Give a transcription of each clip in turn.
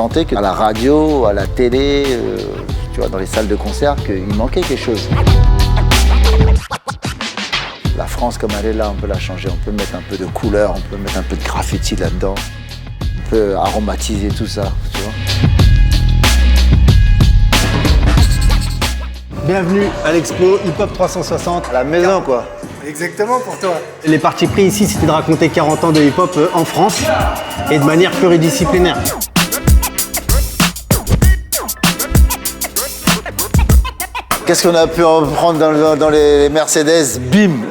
sentait qu'à la radio, à la télé, tu vois, dans les salles de concert, qu'il manquait quelque chose. La France, comme elle est là, on peut la changer. On peut mettre un peu de couleur, on peut mettre un peu de graffiti là-dedans. On peut aromatiser tout ça, tu vois. Bienvenue à l'Expo Hip Hop 360. À la maison, quoi. Exactement pour toi. Les partis pris ici, c'était de raconter 40 ans de hip hop en France et de manière pluridisciplinaire. Qu'est-ce qu'on a pu en prendre dans les Mercedes? Bim.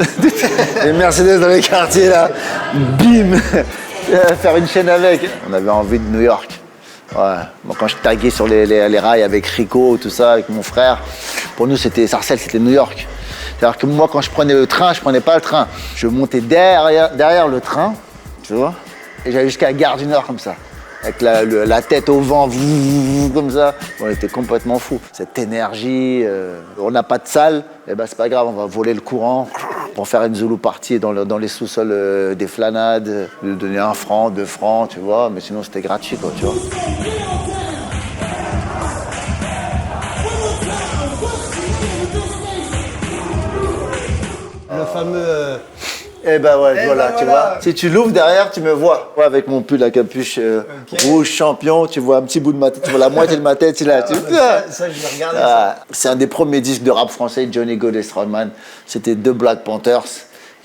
Les Mercedes dans les quartiers, là. Bim. Faire une chaîne avec. On avait envie de New York. Ouais. Bon, quand je taguais sur les rails avec Rico, tout ça, avec mon frère, pour nous, Sarcelles, c'était New York. C'est-à-dire que moi, quand je prenais le train, je prenais pas le train. Je montais derrière le train, tu vois, et j'allais jusqu'à la gare du Nord comme ça. Avec la tête au vent, comme ça. On était complètement fous. Cette énergie, on n'a pas de salle, eh ben c'est pas grave, on va voler le courant pour faire une Zulu party dans les sous-sols des Flanades, de donner 1 franc, 2 francs, tu vois, mais sinon c'était gratuit, quoi, tu vois. Le fameux... Eh ben ouais, voilà, tu vois. Si tu l'ouvres derrière, tu me vois. Ouais, avec mon pull à capuche rouge champion, tu vois un petit bout de ma tête, tu vois la moitié de ma tête, là. Ça, je vais regarder ça. C'est un des premiers disques de rap français, Johnny Go des Strawman. C'était 2 Black Panthers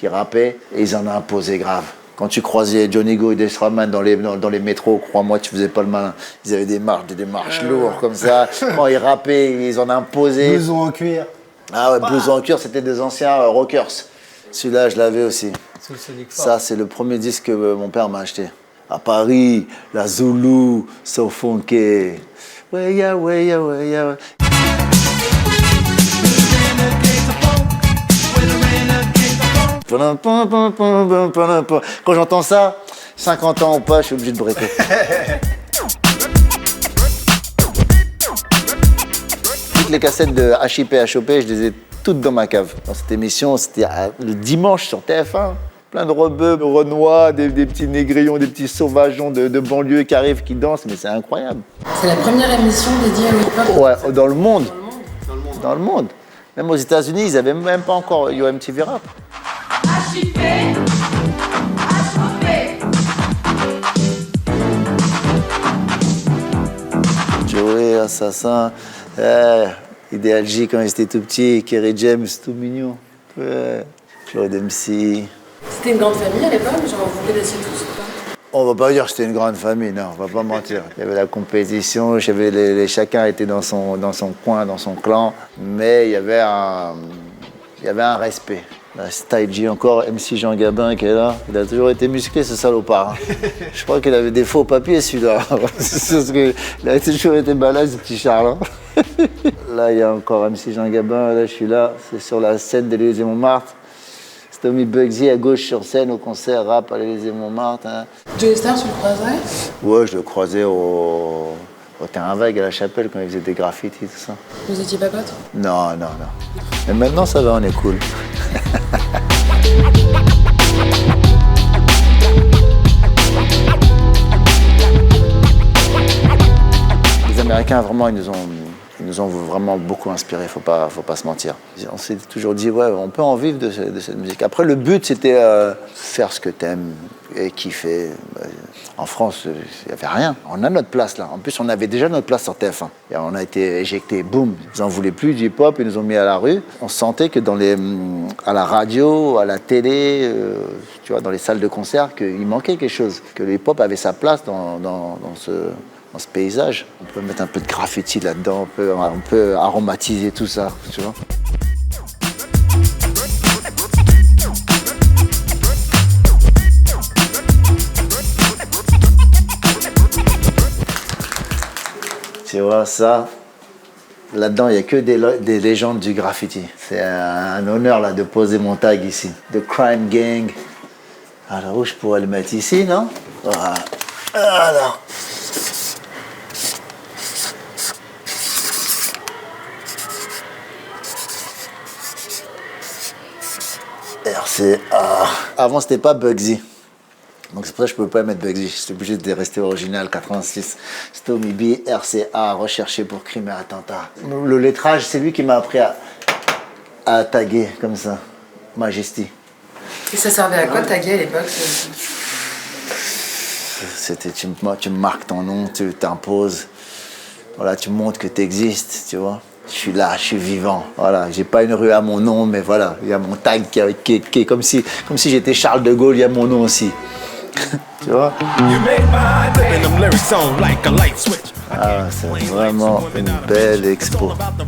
qui rappaient et ils en ont imposé grave. Quand tu croisais Johnny Go et des Strawman dans les métros, crois-moi, tu faisais pas le malin. Ils avaient des marches lourdes comme ça. Quand ils rappaient, ils en imposaient. Blouson en cuir. Ah ouais, blouson en cuir, c'était des anciens rockers. Celui-là, je l'avais aussi. Ça, c'est le premier disque que mon père m'a acheté. À Paris, la Zulu, so funky. Ouais, ya, ouais, ya, ouais, ya, ouais. Quand j'entends ça, 50 ans ou pas, je suis obligé de breaker. Toutes les cassettes de HIP, HOP, je les ai toutes dans ma cave. Dans cette émission, c'était le dimanche sur TF1. Plein de rebeux, de renois, des petits négrillons, des petits sauvageons de banlieue qui arrivent, qui dansent, mais c'est incroyable. C'est la première émission dédiée au hip-hop. Ouais, dans le monde. Dans le monde. Même aux États-Unis, ils n'avaient même pas encore MTV Rap. HIP, HOP. Joey, Assassin, Idéal J quand ils étaient tout petits, Kerry James, tout mignon. Claude MC. C'était une grande famille à l'époque, genre vous connaissiez tous ou pas? On va pas dire que c'était une grande famille, non, on va pas mentir. Il y avait la compétition, chacun était dans son coin, dans son clan, mais il y avait un respect. Là, Style G encore, MC Jean Gabin qui est là, il a toujours été musclé ce salopard. Je crois qu'il avait des faux papiers celui-là. Parce qu'il a toujours été balèze ce petit Charles. Là il y a encore MC Jean Gabin, là je suis là, c'est sur la scène de l'Élysée-Montmartre. C'est Tommy Bugsy à gauche sur scène au concert rap à l'Élysée-Montmartre. Hein. Joey Star, tu le croiserais? Ouais, je le croisais au terrain vague à la Chapelle quand il faisait des graffitis, tout ça. Vous étiez pas potes? Non. Mais maintenant ça va, on est cool. Les Américains, vraiment, ils nous ont vraiment beaucoup inspirés, faut pas se mentir. On s'est toujours dit, ouais, on peut en vivre de cette musique. Après, le but, c'était faire ce que t'aimes et kiffer. En France, il n'y avait rien. On a notre place, là. En plus, on avait déjà notre place sur TF1. Et on a été éjectés, boum. Ils n'en voulaient plus du hip-hop, ils nous ont mis à la rue. On sentait que à la radio, à la télé, tu vois, dans les salles de concert, qu'il manquait quelque chose. Que le hip-hop avait sa place dans ce paysage. On peut mettre un peu de graffiti là-dedans, on peut aromatiser tout ça, tu vois. Tu vois, ça, là-dedans, il n'y a que des légendes du graffiti. C'est un honneur là, de poser mon tag ici. The Crime Gang. Alors, où je pourrais le mettre ici, non? Voilà. Alors. RCA. Avant, c'était pas Bugsy. Donc c'est pour ça que je ne pouvais pas mettre Bugsy. J'étais obligé de rester original, 86. Stomy B, RCA, recherché pour crime et attentat. Le lettrage, c'est lui qui m'a appris à taguer comme ça. Majesty. Et ça servait à quoi de taguer à l'époque? C'était, tu marques ton nom, tu t'imposes. Voilà, tu montres que tu existes, tu vois. Je suis là, je suis vivant. Voilà, j'ai pas une rue à mon nom, mais voilà, il y a mon tag qui est comme si j'étais Charles de Gaulle, il y a mon nom aussi. Tu vois? Ah, c'est vraiment une belle expo. Quand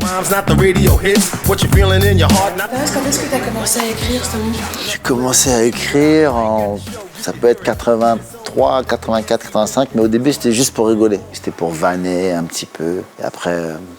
est-ce que tu as commencé à écrire, Stomy? J'ai commencé à écrire ça peut être 83, 84, 85, mais au début c'était juste pour rigoler. C'était pour vanner un petit peu. Et après,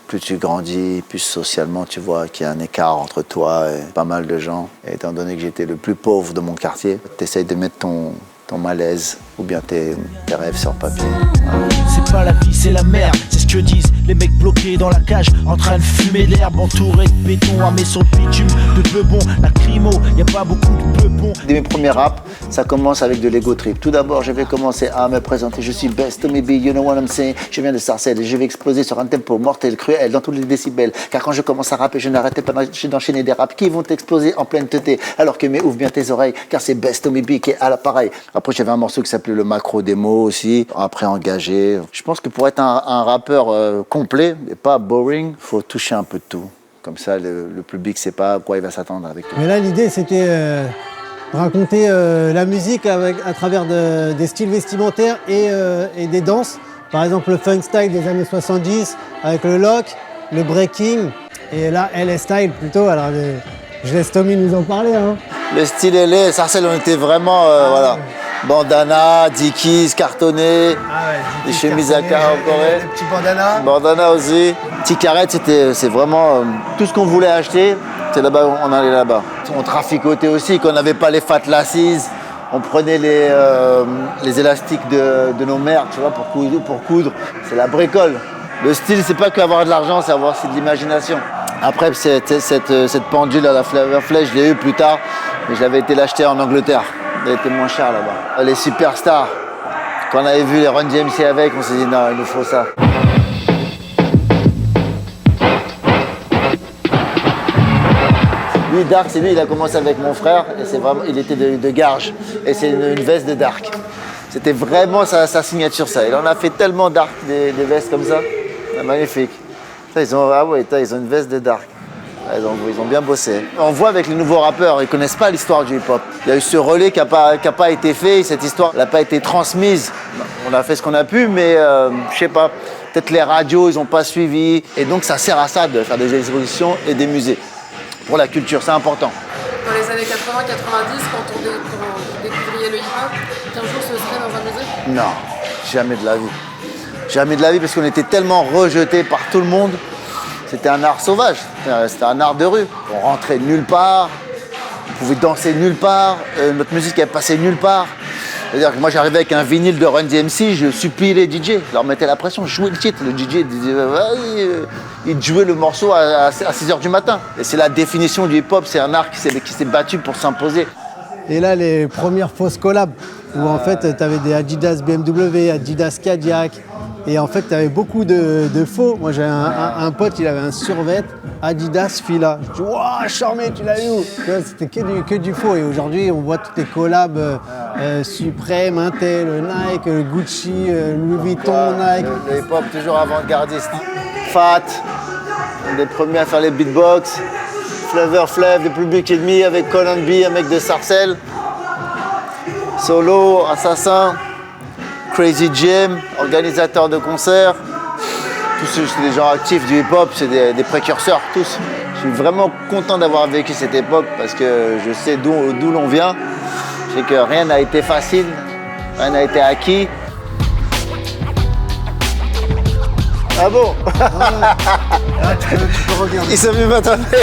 plus tu grandis, plus socialement tu vois qu'il y a un écart entre toi et pas mal de gens. Et étant donné que j'étais le plus pauvre de mon quartier, tu essayes de mettre ton malaise ou bien tes rêves sur papier. Voilà. C'est pas la vie, c'est la merde, c'est ce que disent les mecs bloqués dans la cage, en train de fumer l'herbe, entouré de béton, armé sur le bitume, de beubons, la crimo, y a pas beaucoup de beubons. Dès mes premiers raps, ça commence avec de l'ego trip. Tout d'abord, je vais commencer à me présenter. Je suis Best Stomy B, you know what I'm saying. Je viens de Sarcelles et je vais exploser sur un tempo mortel, cruel, dans tous les décibels. Car quand je commence à rapper, je n'arrête pas d'enchaîner des raps qui vont exploser en pleine teuté. Alors que mais ouvre bien tes oreilles, car c'est Best Stomy B qui est à l'appareil. Après, j'avais un morceau qui s'appelait le macro démo aussi. Après, engagé. Je pense que pour être un rappeur complet et pas boring, faut toucher un peu de tout. Comme ça, le public sait pas à quoi il va s'attendre avec tout. Mais là, l'idée, c'était raconter la musique à travers des styles vestimentaires et des danses. Par exemple, le funk style des années 70 avec le lock, le breaking et là, LA style plutôt. Alors, je laisse Stomy nous en parler. Hein. Le style LA, Sarcelles, on était vraiment, voilà. Bandana, Dickies, cartonné, les chemises à carreaux corées. Des petits bandanas. Bandana aussi. Petit carrette, c'est vraiment tout ce qu'on voulait acheter, c'est là-bas, on allait là-bas. On traficotait aussi, quand on n'avait pas les fat lasses, on prenait les élastiques de nos mères, tu vois, pour coudre. C'est la bricole. Le style, c'est pas qu'avoir de l'argent, c'est avoir aussi de l'imagination. Après, cette pendule à la Flavor Flav, je l'ai eue plus tard, mais je l'avais été l'acheter en Angleterre. Elle était moins chère là-bas. Les superstars, quand on avait vu les Run DMC avec, on s'est dit non, il nous faut ça. Lui, Dark, c'est lui, il a commencé avec mon frère, et c'est vraiment, il était de Garges, et c'est une veste de Dark. C'était vraiment sa signature, ça. Il en a fait tellement Dark, des vestes comme ça. Magnifique. Ça, ils ont une veste de Dark. Ils ont bien bossé. On voit avec les nouveaux rappeurs, ils ne connaissent pas l'histoire du hip-hop. Il y a eu ce relais qui n'a pas été fait, cette histoire n'a pas été transmise. On a fait ce qu'on a pu, mais je sais pas, peut-être les radios, ils n'ont pas suivi. Et donc ça sert à ça de faire des expositions et des musées. Pour la culture, c'est important. Dans les années 80-90, quand on découvriez le hip-hop, qu'un jour ce serait dans un musée? Non, jamais de la vie. Jamais de la vie parce qu'on était tellement rejetés par tout le monde. C'était un art sauvage, c'était un art de rue. On rentrait nulle part, on pouvait danser nulle part, notre musique elle passait nulle part. C'est-à-dire que moi j'arrivais avec un vinyle de Run DMC, je suppliais les DJ, je leur mettais la pression, je jouais le titre, le DJ disait il jouait le morceau à 6h du matin. Et c'est la définition du hip-hop, c'est un art qui s'est battu pour s'imposer. Et là, les premières fausses collabs, où en fait, tu avais des Adidas BMW, Adidas Cadillac, et en fait, tu avais beaucoup de faux. Moi, j'avais un pote, il avait un survêt Adidas Fila. Je dis, waouh, charmé, tu l'as eu où? C'était que du faux. Et aujourd'hui, on voit toutes les collabs Supreme, Intel, Nike, Gucci, Louis Vuitton, Nike. Le hip-hop toujours avant-gardiste. Fat, les premiers à faire les beatbox. Flavor Flav, le Public Enemy avec Conan B, un mec de Sarcelles. Solo, Assassin, Crazy Jim, organisateur de concerts. Tous c'est des gens actifs du hip-hop, c'est des précurseurs tous. Je suis vraiment content d'avoir vécu cette époque parce que je sais d'où l'on vient. Je sais que rien n'a été facile, rien n'a été acquis. Ah bon? Tu peux regarder. Ils sont venus m'attraper.